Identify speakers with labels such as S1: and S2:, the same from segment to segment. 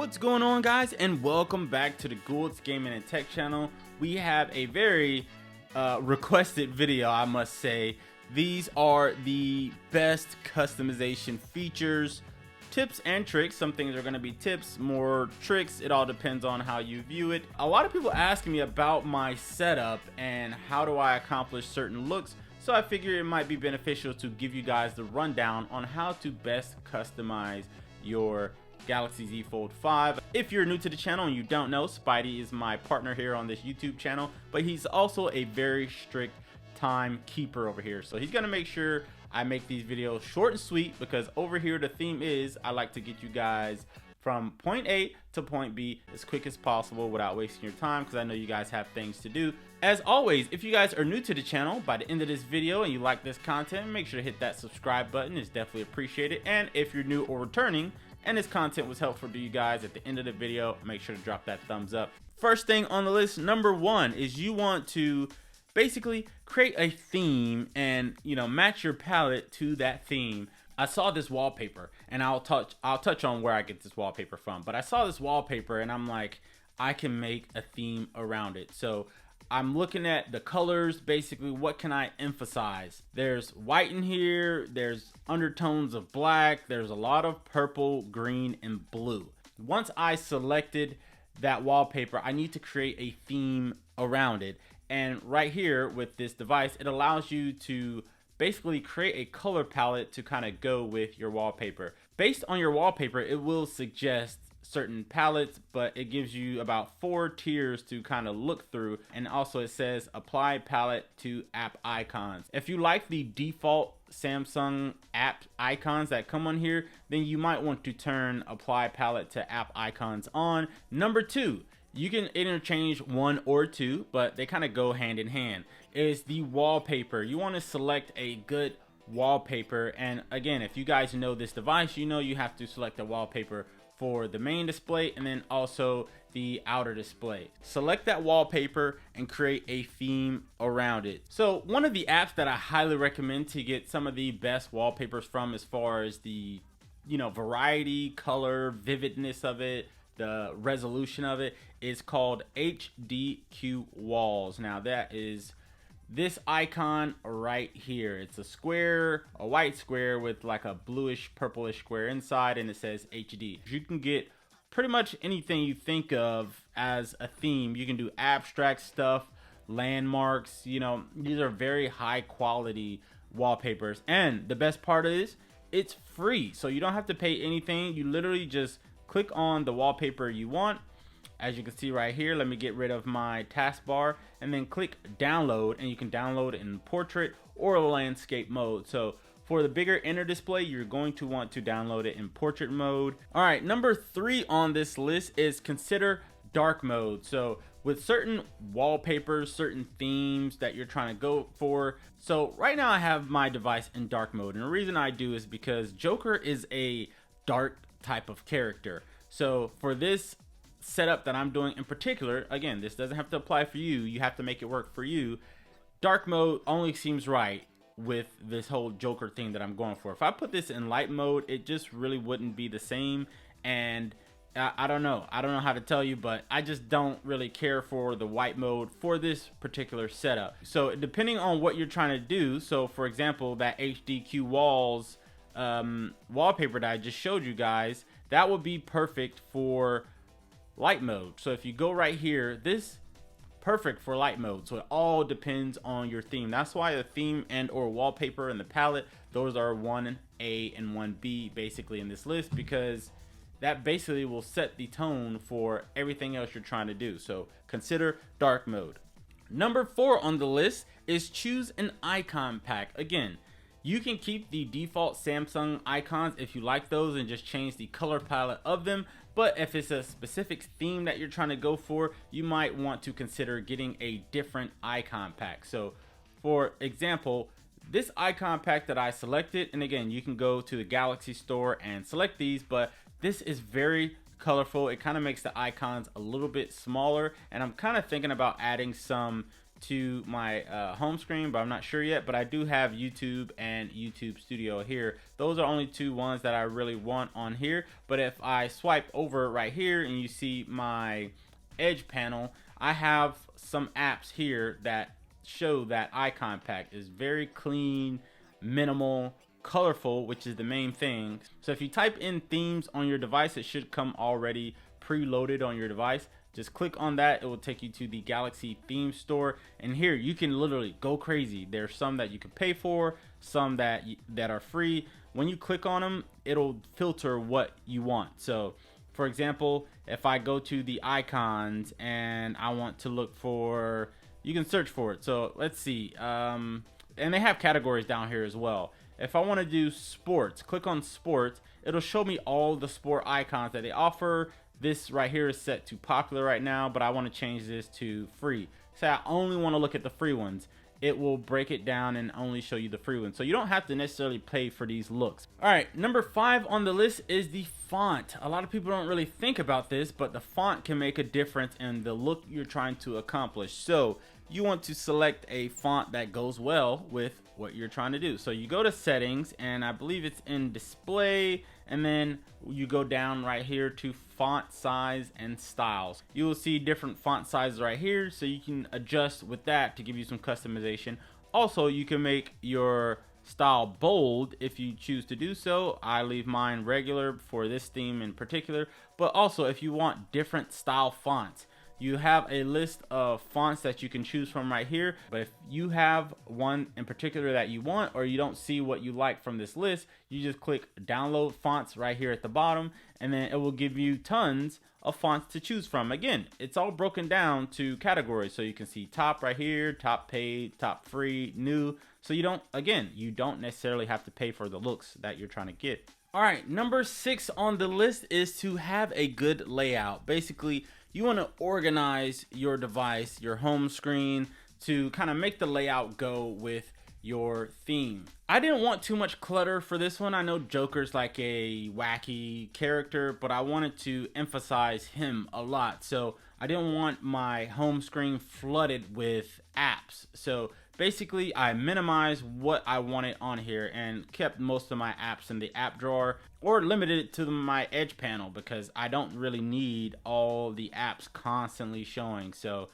S1: What's going on, guys, and welcome back to the Gould's Gaming and Tech channel. We have a very requested video, I must say. These are the best customization features, tips and tricks. Some things are going to be tips, more tricks. It all depends on how you view it. A lot of people asking me about my setup and how do I accomplish certain looks. So I figure it might be beneficial to give you guys the rundown on how to best customize your Galaxy Z Fold 5. If you're new to the channel and you don't know, Spidey is my partner here on this YouTube channel, but he's also a very strict timekeeper over here. So he's gonna make sure I make these videos short and sweet, because over here the theme is I like to get you guys from point A to point B as quick as possible without wasting your time, because I know you guys have things to do. As always, if you guys are new to the channel, by the end of this video and you like this content, make sure to hit that subscribe button. It's definitely appreciated. And if you're new or returning and this content was helpful to you guys at the end of the video, make sure to drop that thumbs up. First thing on the list, number one, is you want to basically create a theme and, you know, match your palette to that theme. I saw this wallpaper, and I'll touch on where I get this wallpaper from, but I saw this wallpaper and I'm like, I can make a theme around it. So I'm looking at the colors, basically what can I emphasize? There's white in here, there's undertones of black, there's a lot of purple, green, and blue. Once I selected that wallpaper, I need to create a theme around it. And right here with this device, it allows you to basically create a color palette to kind of go with your wallpaper. Based on your wallpaper, it will suggest certain palettes, but it gives you about 4 tiers to kind of look through. And also it says apply palette to app icons. If you like the default Samsung app icons that come on here, then you might want to turn apply palette to app icons on. Number 2, you can interchange 1 or 2, but they kind of go hand in hand, is the wallpaper. You want to select a good wallpaper. And again, if you guys know this device, you know you have to select a wallpaper for the main display and then also the outer display. Select that wallpaper and create a theme around it. So one of the apps that I highly recommend to get some of the best wallpapers from, as far as the, you know, variety, color, vividness of it, the resolution of it, is called HDQ Walls. Now that is this icon right here. It's a square, a white square with like a bluish purplish square inside, and it says HD. You can get pretty much anything you think of as a theme. You can do abstract stuff, landmarks, you know, these are very high quality wallpapers. And the best part is it's free, so you don't have to pay anything. You literally just click on the wallpaper you want. As you can see right here, let me get rid of my taskbar and then click download, and you can download it in portrait or landscape mode. So for the bigger inner display, you're going to want to download it in portrait mode. All right, number 3 on this list is consider dark mode. So with certain wallpapers, certain themes that you're trying to go for. So right now I have my device in dark mode, and the reason I do is because Joker is a dark type of character. So for this setup that I'm doing in particular, again, this doesn't have to apply for you, you have to make it work for you. Dark mode only seems right with this whole Joker thing that I'm going for. If I put this in light mode, it just really wouldn't be the same. And I don't know how to tell you, but I just don't really care for the white mode for this particular setup. So depending on what you're trying to do, so for example, that HDQ Walls wallpaper that I just showed you guys, that would be perfect for light mode. So if you go right here, this perfect for light mode. So it all depends on your theme. That's why the theme and or wallpaper and the palette, those are 1A and 1B basically in this list, because that basically will set the tone for everything else you're trying to do. So consider dark mode. Number 4 on the list is choose an icon pack. Again, you can keep the default Samsung icons if you like those and just change the color palette of them. But if it's a specific theme that you're trying to go for, you might want to consider getting a different icon pack. So for example, this icon pack that I selected, and again, you can go to the Galaxy store and select these, but this is very colorful. It kind of makes the icons a little bit smaller, and I'm kind of thinking about adding some to my home screen, but I'm not sure yet. But I do have YouTube and YouTube Studio here. Those are only two ones that I really want on here. But if I swipe over right here and you see my Edge panel, I have some apps here that show that icon pack is very clean, minimal, colorful, which is the main thing. So if you type in themes on your device, it should come already preloaded on your device. Just click on that, it will take you to the Galaxy theme store, and here you can literally go crazy. There's some that you can pay for, some that are free. When you click on them, it'll filter what you want. So for example, if I go to the icons and I want to look for, you can search for it. So let's see, and they have categories down here as well. If I want to do sports, click on sports, it'll show me all the sport icons that they offer. This right here is set to popular right now, but I want to change this to free. Say I only want to look at the free ones. It will break it down and only show you the free ones. So you don't have to necessarily pay for these looks. All right, number 5 on the list is the font. A lot of people don't really think about this, but the font can make a difference in the look you're trying to accomplish. So you want to select a font that goes well with what you're trying to do. So you go to settings, and I believe it's in display, and then you go down right here to font size and styles. You will see different font sizes right here, so you can adjust with that to give you some customization. Also, you can make your style bold if you choose to do so. I leave mine regular for this theme in particular, but also if you want different style fonts, you have a list of fonts that you can choose from right here. But if you have one in particular that you want, or you don't see what you like from this list, you just click download fonts right here at the bottom, and then it will give you tons of fonts to choose from. Again, it's all broken down to categories, so you can see top right here, top paid, top free, new. So you don't necessarily have to pay for the looks that you're trying to get. All right, number 6 on the list is to have a good layout. Basically, you want to organize your device, your home screen, to kind of make the layout go with your theme. I didn't want too much clutter for this one. I know Joker's like a wacky character, but I wanted to emphasize him a lot. So I didn't want my home screen flooded with apps. So basically, I minimized what I wanted on here and kept most of my apps in the app drawer, or limited it to my Edge panel because I don't really need all the apps constantly showing. So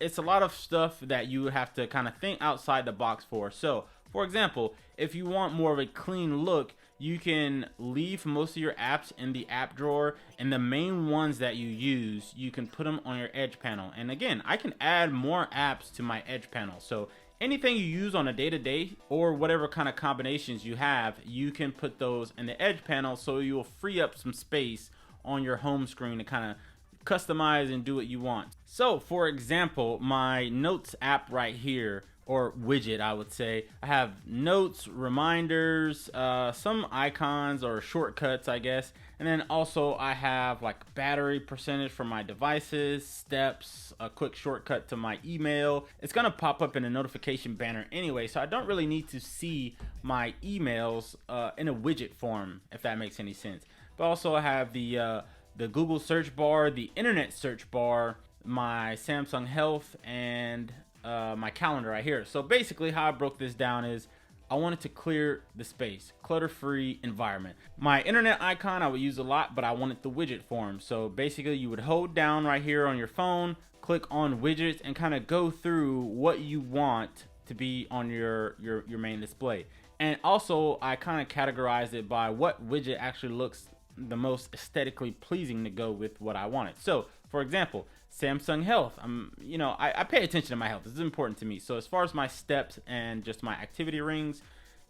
S1: it's a lot of stuff that you have to kind of think outside the box for. So for example, if you want more of a clean look, you can leave most of your apps in the app drawer, and the main ones that you use, you can put them on your Edge panel. And again, I can add more apps to my Edge panel. So anything you use on a day-to-day, or whatever kind of combinations you have, you can put those in the Edge panel, so you will free up some space on your home screen to kind of customize and do what you want. So for example, my notes app right here, or widget I would say, I have notes, reminders, some icons or shortcuts I guess, and then also I have like battery percentage for my devices, steps, a quick shortcut to my email. It's gonna pop up in a notification banner anyway, so I don't really need to see my emails in a widget form, if that makes any sense. But also I have the Google search bar, the internet search bar, my Samsung Health, and my calendar right here. So basically how I broke this down is I wanted to clear the space, clutter-free environment. My internet icon I would use a lot, but I wanted the widget form. So basically you would hold down right here on your phone, click on widgets, and kind of go through what you want to be on your main display. And also I kind of categorized it by what widget actually looks the most aesthetically pleasing to go with what I wanted. So for example, Samsung Health, I pay attention to my health. This is important to me. So as far as my steps and just my activity rings,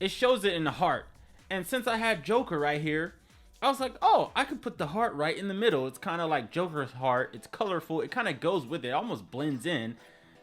S1: it shows it in the heart. And since I had Joker right here, I was like, oh, I could put the heart right in the middle. It's kind of like Joker's heart. It's colorful. It kind of goes with it. It almost blends in.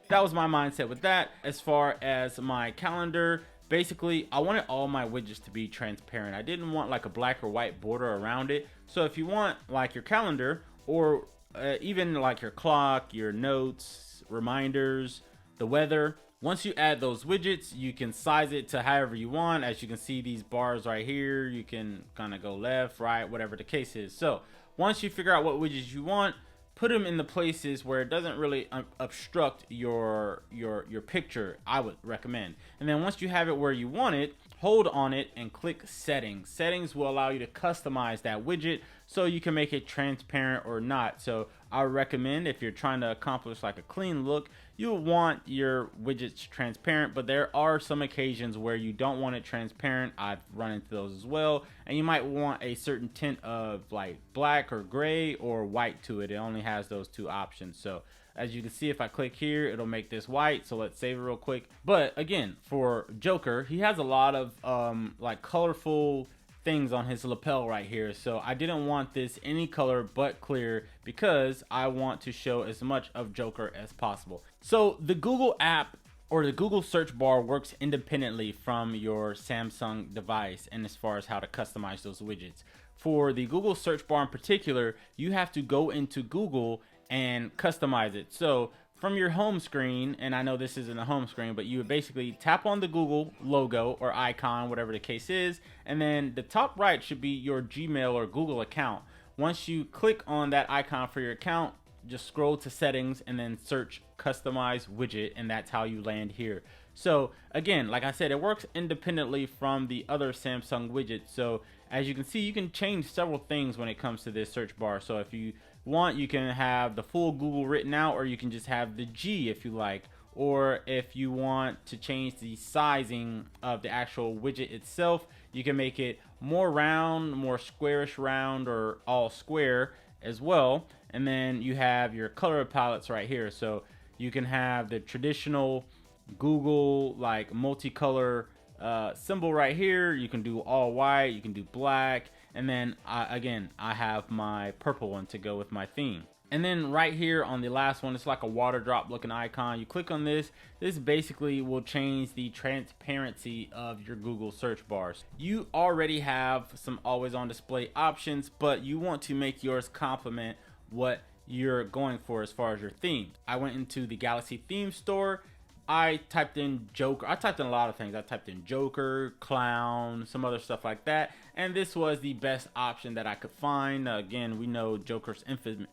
S1: That was my mindset with that. As far as my calendar, basically, I wanted all my widgets to be transparent. I didn't want like a black or white border around it. So if you want like your calendar, or even like your clock, your notes, reminders, the weather, once you add those widgets, you can size it to however you want. As you can see, these bars right here, you can kind of go left, right, whatever the case is. So once you figure out what widgets you want, put them in the places where it doesn't really obstruct your picture, I would recommend. And then once you have it where you want it, hold on it and click settings. Settings will allow you to customize that widget so you can make it transparent or not. So I would recommend, if you're trying to accomplish like a clean look, you'll want your widgets transparent, but there are some occasions where you don't want it transparent. I've run into those as well, and you might want a certain tint of like black or gray or white to it. It only has those two options. So as you can see, if I click here, it'll make this white. So let's save it real quick. But again, for Joker, he has a lot of like colorful things on his lapel right here. So I didn't want this any color but clear because I want to show as much of Joker as possible. So the Google app or the Google search bar works independently from your Samsung device, and as far as how to customize those widgets. For the Google search bar in particular, you have to go into Google and customize it. So from your home screen, and I know this isn't a home screen, but you would basically tap on the Google logo or icon, whatever the case is, and then the top right should be your Gmail or Google account. Once you click on that icon for your account, just scroll to settings and then search customize widget, and that's how you land here. So again, like I said, it works independently from the other Samsung widgets. So as you can see, you can change several things when it comes to this search bar. So if you want, you can have the full Google written out, or you can just have the G if you like. Or if you want to change the sizing of the actual widget itself, you can make it more round, more squarish round, or all square as well. And then you have your color palettes right here. So you can have the traditional Google like multicolor symbol right here. You can do all white, you can do black, and then I have my purple one to go with my theme. And then right here on the last one, it's like a water drop looking icon. You click on this. This basically will change the transparency of your Google search bars. You already have some always on display options, but you want to make yours complement what you're going for as far as your theme. I went into the Galaxy theme store. I typed in Joker. I typed in a lot of things. I typed in Joker, clown, some other stuff like that. And this was the best option that I could find. Again, we know Joker's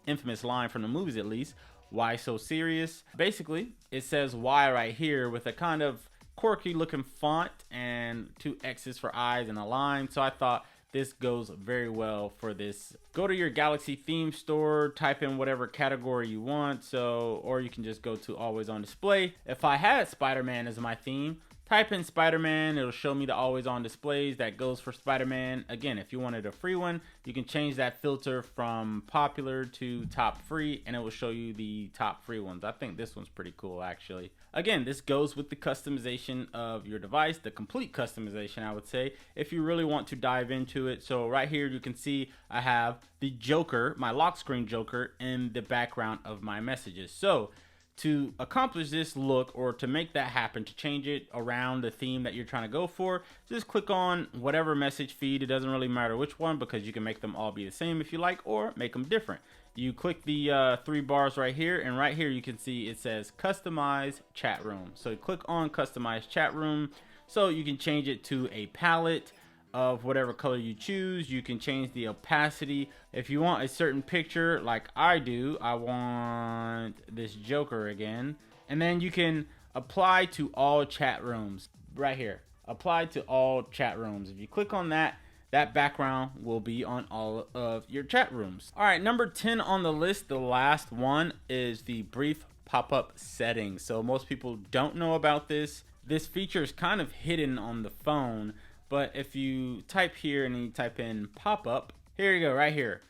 S1: infamous line from the movies, at least. Why so serious? Basically, it says why right here with a kind of quirky looking font and 2 X's for eyes and a line. So I thought this goes very well for this. Go to your Galaxy theme store, type in whatever category you want, or you can just go to always on display. If I had Spider-Man as my theme, type in Spider-Man, it'll show me the always on displays that goes for Spider-Man. Again, if you wanted a free one, you can change that filter from popular to top free, and it will show you the top free ones. I think this one's pretty cool, actually. Again, this goes with the customization of your device, the complete customization, I would say, if you really want to dive into it. So right here, you can see I have the Joker, my lock screen Joker, in the background of my messages. So to accomplish this look, or to make that happen, to change it around the theme that you're trying to go for, just click on whatever message feed. It doesn't really matter which one, because you can make them all be the same if you like, or make them different. You click the 3 bars right here, and right here you can see it says customize chat room. So you click on customize chat room, so you can change it to a palette of whatever color you choose. You can change the opacity. If you want a certain picture, like I do, I want this Joker again, and then you can apply to all chat rooms right here. Apply to all chat rooms. If you click on that, that background will be on all of your chat rooms. All right, number 10 on the list, the last one, is the brief pop-up settings. So most people don't know about this. This feature is kind of hidden on the phone, but if you type here and you type in pop-up, here you go, right here.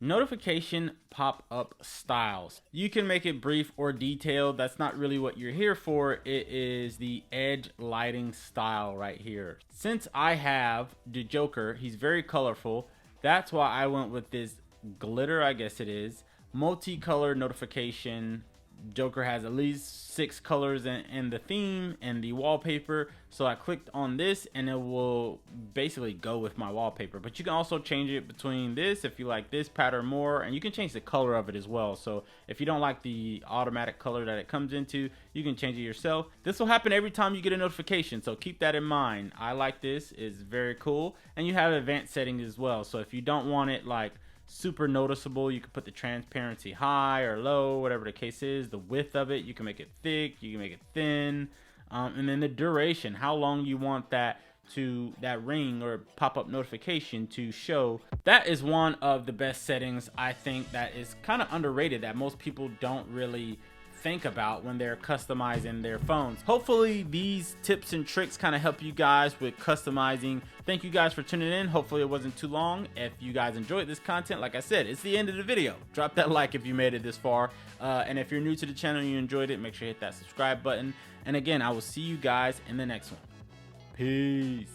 S1: Notification pop-up styles. You can make it brief or detailed. That's not really what you're here for. It is the edge lighting style right here. Since I have the Joker, he's very colorful. That's why I went with this glitter, I guess it is, multicolor notification. Joker has at least 6 colors in the theme and the wallpaper, so I clicked on this and it will basically go with my wallpaper. But you can also change it between this if you like this pattern more, and you can change the color of it as well. So if you don't like the automatic color that it comes into, you can change it yourself. This will happen every time you get a notification, so keep that in mind. I like this, it's very cool. And you have advanced settings as well, so if you don't want it like super noticeable. You can put the transparency high or low, whatever the case is. The width of it, you can make it thick, you can make it thin, and then the duration, how long you want that ring or pop-up notification to show. That is one of the best settings, I think, that is kind of underrated, that most people don't really think about when they're customizing their phones. Hopefully these tips and tricks kind of help you guys with customizing. Thank you guys for tuning in. Hopefully it wasn't too long. If you guys enjoyed this content, like I said, it's the end of the video. Drop that like if you made it this far, and if you're new to the channel and you enjoyed it, make sure you hit that subscribe button. And again, I will see you guys in the next one. Peace.